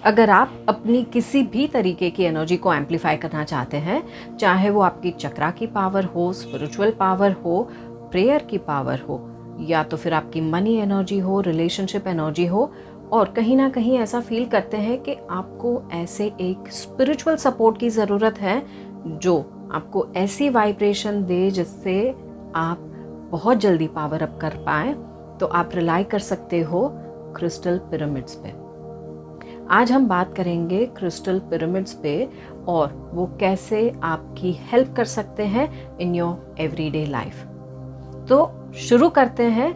अगर आप अपनी किसी भी तरीके की एनर्जी को एम्पलीफाई करना चाहते हैं, चाहे वो आपकी चक्रा की पावर हो, स्पिरिचुअल पावर हो, प्रेयर की पावर हो, या तो फिर आपकी मनी एनर्जी हो, रिलेशनशिप एनर्जी हो, और कहीं ना कहीं ऐसा फील करते हैं कि आपको ऐसे एक स्पिरिचुअल सपोर्ट की ज़रूरत है जो आपको ऐसी वाइब्रेशन दे जिससे आप बहुत जल्दी पावर अप कर पाएँ, तो आप रिलाई कर सकते हो क्रिस्टल पिरामिड्स पे। आज हम बात करेंगे क्रिस्टल पिरामिड्स पे और वो कैसे आपकी हेल्प कर सकते हैं इन योर एवरीडे लाइफ। तो शुरू करते हैं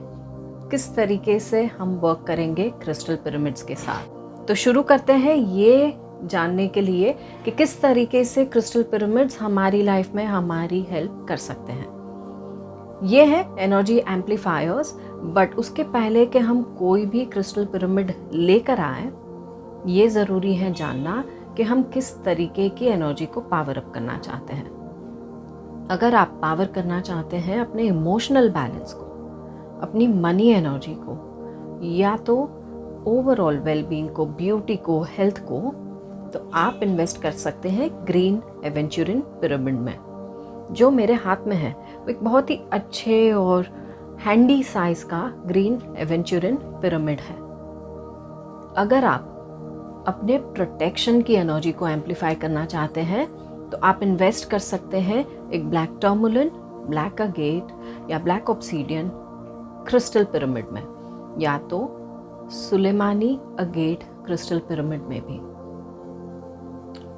किस तरीके से हम वर्क करेंगे क्रिस्टल पिरामिड्स के साथ। तो शुरू करते हैं ये जानने के लिए कि किस तरीके से क्रिस्टल पिरामिड्स हमारी लाइफ में हमारी हेल्प कर सकते हैं। ये है एनर्जी एम्पलीफायर्स, बट उसके पहले कि हम कोई भी क्रिस्टल पिरामिड लेकर आए, ये ज़रूरी है जानना कि हम किस तरीके की एनर्जी को पावर अप करना चाहते हैं। अगर आप पावर करना चाहते हैं अपने इमोशनल बैलेंस को, अपनी मनी एनर्जी को, या तो ओवरऑल वेलबींग को, ब्यूटी को, हेल्थ को, तो आप इन्वेस्ट कर सकते हैं ग्रीन एवेंचुरिन पिरामिड में, जो मेरे हाथ में है। वो एक बहुत ही अच्छे और हैंडी साइज का ग्रीन एवेंचुरिन पिरामिड है। अगर आप अपने प्रोटेक्शन की एनर्जी को एम्पलीफाई करना चाहते हैं तो आप इन्वेस्ट कर सकते हैं एक ब्लैक टर्मुलिन, ब्लैक अगेट या ब्लैक ऑब्सीडियन क्रिस्टल पिरामिड में, या तो सुलेमानी अगेट क्रिस्टल पिरामिड में भी।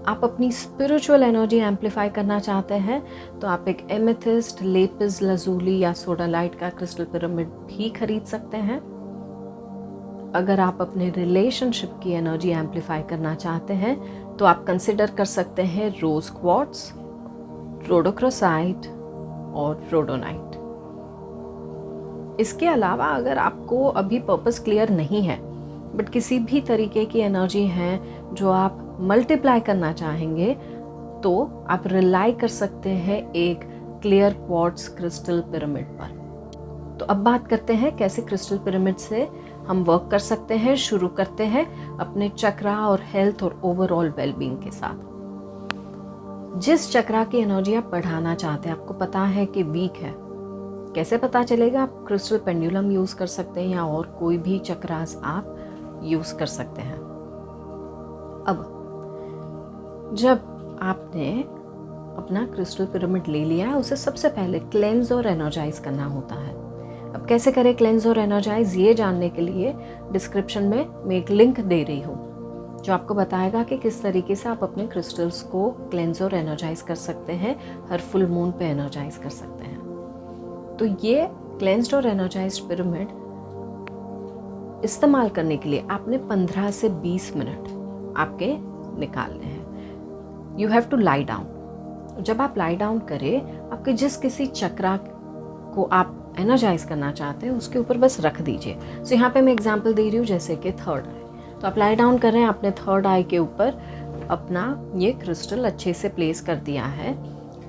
आप अपनी स्पिरिचुअल एनर्जी एम्पलीफाई करना चाहते हैं तो आप एक एमेथिस्ट, लेपिस लजूली या सोडालाइट का क्रिस्टल पिरामिड भी खरीद सकते हैं। अगर आप अपने रिलेशनशिप की एनर्जी एम्पलीफाई करना चाहते हैं तो आप कंसिडर कर सकते हैं रोज क्वार्ट्स, रोडोक्रोसाइट और रोडोनाइट। इसके अलावा अगर आपको अभी पर्पस क्लियर नहीं है बट किसी भी तरीके की एनर्जी है जो आप मल्टीप्लाई करना चाहेंगे, तो आप रिलाई कर सकते हैं एक क्लियर क्वार्ट्स क्रिस्टल पिरामिड पर। तो अब बात करते हैं कैसे क्रिस्टल पिरामिड से हम वर्क कर सकते हैं। शुरू करते हैं अपने चक्रा और हेल्थ और ओवरऑल वेलबींग के साथ। जिस चक्रा की एनर्जी आप बढ़ाना चाहते हैं, आपको पता है कि वीक है, कैसे पता चलेगा? आप क्रिस्टल पेंडुलम यूज कर सकते हैं या और कोई भी चक्रास आप यूज कर सकते हैं। अब जब आपने अपना क्रिस्टल पिरामिड ले लिया है, उसे सबसे पहले क्लेंज और एनर्जाइज करना होता है। अब कैसे करें क्लेंज और एनर्जाइज, ये जानने के लिए डिस्क्रिप्शन में मैं एक लिंक दे रही हूँ जो आपको बताएगा कि किस तरीके से आप अपने क्रिस्टल्स को क्लेंज और एनर्जाइज कर सकते हैं, हर फुल मून पे एनर्जाइज कर सकते हैं। तो ये क्लेंज्ड और एनर्जाइज्ड पिरामिड इस्तेमाल करने के लिए आपने 15 से 20 मिनट आपके निकालने हैं। You have to lie down. जब आप लाई डाउन करें, आपके जिस किसी चक्रा को आप एनर्जाइज करना चाहते हैं उसके ऊपर बस रख दीजिए। सो यहाँ पे मैं एग्जांपल दे रही हूँ, जैसे कि थर्ड आई। तो आप लाई डाउन कर रहे हैं, आपने थर्ड आई के ऊपर अपना ये क्रिस्टल अच्छे से प्लेस कर दिया है।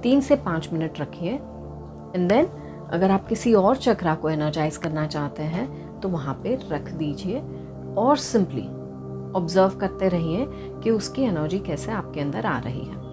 3 से 5 मिनट रखिए एंड देन अगर आप किसी और चक्रा को एनर्जाइज करना चाहते हैं तो वहाँ पे रख दीजिए और सिंपली ऑब्जर्व करते रहिए कि उसकी एनर्जी कैसे आपके अंदर आ रही है।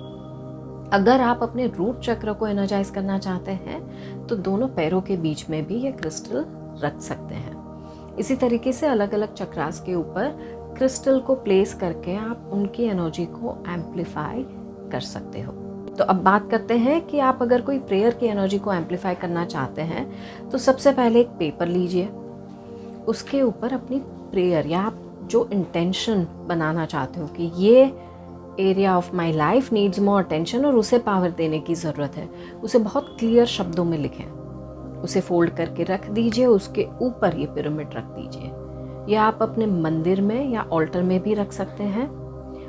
अगर आप अपने रूट चक्र को एनर्जाइज करना चाहते हैं तो दोनों पैरों के बीच में भी ये क्रिस्टल रख सकते हैं। इसी तरीके से अलग अलग चक्रास के ऊपर क्रिस्टल को प्लेस करके आप उनकी एनर्जी को एम्पलीफाई कर सकते हो। तो अब बात करते हैं कि आप अगर कोई प्रेयर की एनर्जी को एम्पलीफाई करना चाहते हैं तो सबसे पहले एक पेपर लीजिए, उसके ऊपर अपनी प्रेयर या आप जो इंटेंशन बनाना चाहते हो कि ये area of my life needs more attention और उसे पावर देने की ज़रूरत है, उसे बहुत क्लियर शब्दों में लिखें। उसे फोल्ड करके रख दीजिए, उसके ऊपर ये पिरामिड रख दीजिए। या आप अपने मंदिर में या ऑल्टर में भी रख सकते हैं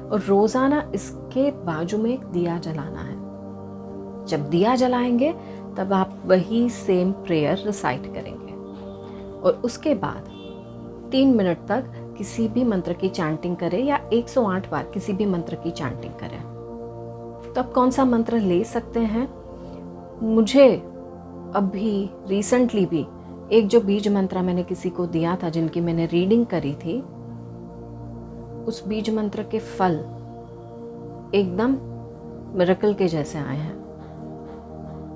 और रोज़ाना इसके बाजू में एक दिया जलाना है। जब दिया जलाएंगे तब आप वही सेम प्रेयर रिसाइट करेंगे और उसके बाद 3 मिनट तक किसी भी मंत्र की चैंटिंग करें या 108 बार किसी भी मंत्र की चैंटिंग करें। तो आप कौन सा मंत्र ले सकते हैं? मुझे अभी रिसेंटली भी एक जो बीज मंत्र मैंने किसी को दिया था, जिनकी मैंने रीडिंग करी थी, उस बीज मंत्र के फल एकदम मिरेकल के जैसे आए हैं।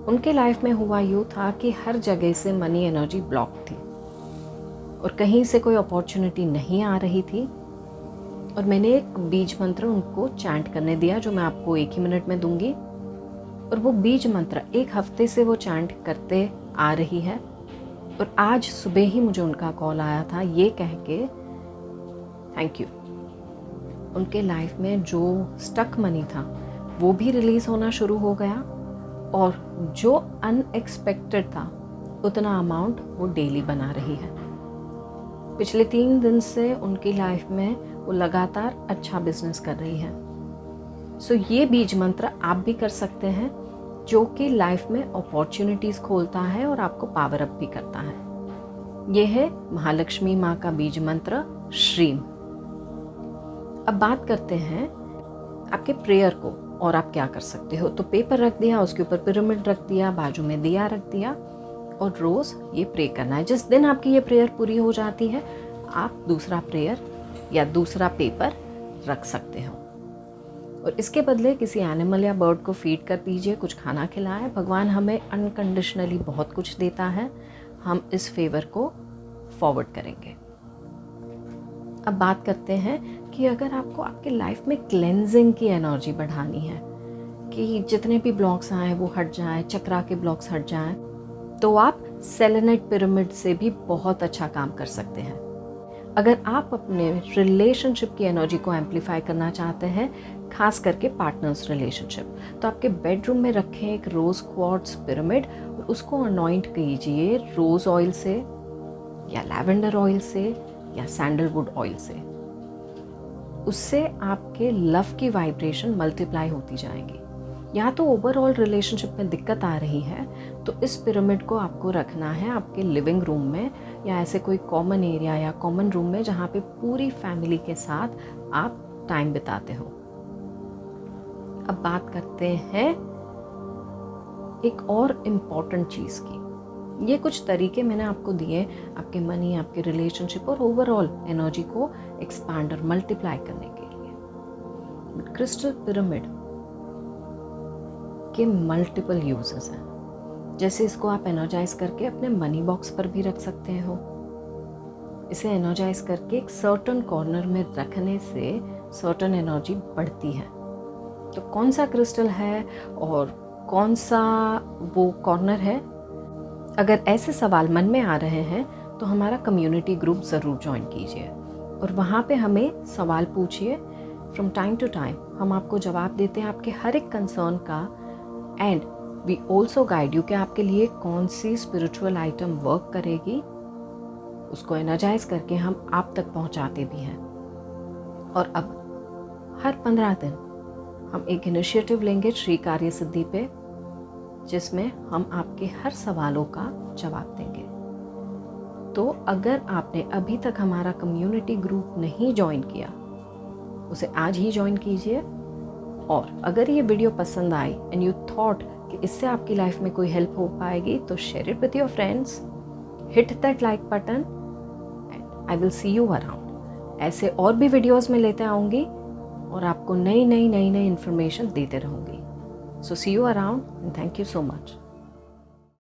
उनके लाइफ में हुआ यूँ था कि हर जगह से मनी एनर्जी ब्लॉक थी और कहीं से कोई अपॉर्चुनिटी नहीं आ रही थी। और मैंने एक बीज मंत्र उनको चैंट करने दिया जो मैं आपको 1 ही मिनट में दूंगी। और वो बीज मंत्र 1 हफ्ते से वो चैंट करते आ रही है। और आज सुबह ही मुझे उनका कॉल आया था ये कह के थैंक यू। उनके लाइफ में जो स्टक मनी था वो भी रिलीज़ होना शुरू हो गया और जो अनएक्सपेक्टेड था उतना अमाउंट वो डेली बना रही है। पिछले 3 दिन से उनकी लाइफ में वो लगातार अच्छा बिजनेस कर रही है। सो ये बीज मंत्र आप भी कर सकते हैं जो कि लाइफ में अपॉर्चुनिटीज़ खोलता है और आपको पावर अप भी करता है। ये है महालक्ष्मी माँ का बीज मंत्र श्रीम। अब बात करते हैं आपके प्रेयर को और आप क्या कर सकते हो। तो पेपर रख दिया, उसके ऊपर पिरामिड रख दिया, बाजू में दिया रख दिया और रोज़ ये प्रे करना है। जिस दिन आपकी ये प्रेयर पूरी हो जाती है आप दूसरा प्रेयर या दूसरा पेपर रख सकते हो और इसके बदले किसी एनिमल या बर्ड को फीड कर दीजिए, कुछ खाना खिलाएं। भगवान हमें अनकंडीशनली बहुत कुछ देता है, हम इस फेवर को फॉरवर्ड करेंगे। अब बात करते हैं कि अगर आपको आपके लाइफ में क्लेंजिंग की एनर्जी बढ़ानी है कि जितने भी ब्लॉक्स आए वो हट जाएं, चक्रा के ब्लॉक्स हट जाएं, तो आप सेलेनाइट पिरामिड से भी बहुत अच्छा काम कर सकते हैं। अगर आप अपने रिलेशनशिप की एनर्जी को एम्पलीफाई करना चाहते हैं, खास करके पार्टनर्स रिलेशनशिप, तो आपके बेडरूम में रखें एक रोज़ क्वार्ट्ज पिरामिड और उसको अनॉइंट कीजिए रोज़ ऑयल से या लैवेंडर ऑयल से या सैंडलवुड ऑयल से। उससे आपके लव की वाइब्रेशन मल्टीप्लाई होती जाएगी। या तो ओवरऑल रिलेशनशिप में दिक्कत आ रही है तो इस पिरामिड को आपको रखना है आपके लिविंग रूम में या ऐसे कोई कॉमन एरिया या कॉमन रूम में जहाँ पे पूरी फैमिली के साथ आप टाइम बिताते हो। अब बात करते हैं एक और इम्पॉर्टेंट चीज़ की। ये कुछ तरीके मैंने आपको दिए आपके मनी, आपके रिलेशनशिप और ओवरऑल एनर्जी को एक्सपैंड और मल्टीप्लाई करने के लिए। क्रिस्टल पिरामिड के मल्टीपल यूजेस हैं। जैसे इसको आप एनर्जाइज करके अपने मनी बॉक्स पर भी रख सकते हो। इसे एनर्जाइज करके एक सर्टन कॉर्नर में रखने से सर्टन एनर्जी बढ़ती है। तो कौन सा क्रिस्टल है और कौन सा वो कॉर्नर है, अगर ऐसे सवाल मन में आ रहे हैं तो हमारा कम्युनिटी ग्रुप ज़रूर ज्वाइन कीजिए और वहाँ पे हमें सवाल पूछिए। फ्रॉम टाइम टू टाइम हम आपको जवाब देते हैं आपके हर एक कंसर्न का। And we also guide you कि आपके लिए कौन सी स्पिरिचुअल आइटम वर्क करेगी, उसको एनर्जाइज करके हम आप तक पहुँचाते भी हैं। और अब हर 15 दिन हम एक इनिशिएटिव लेंगे श्री कार्य सिद्धि पे, जिसमें हम आपके हर सवालों का जवाब देंगे। तो अगर आपने अभी तक हमारा कम्युनिटी ग्रुप नहीं ज्वाइन किया उसे आज ही ज्वाइन कीजिए। और अगर ये वीडियो पसंद आई एंड यू थॉट कि इससे आपकी लाइफ में कोई हेल्प हो पाएगी तो share it with your friends, hit that like button and I will see you around. ऐसे और भी वीडियोस में लेते आऊँगी और आपको नई नई इन्फॉर्मेशन देते रहूँगी। So see you around and thank you so much.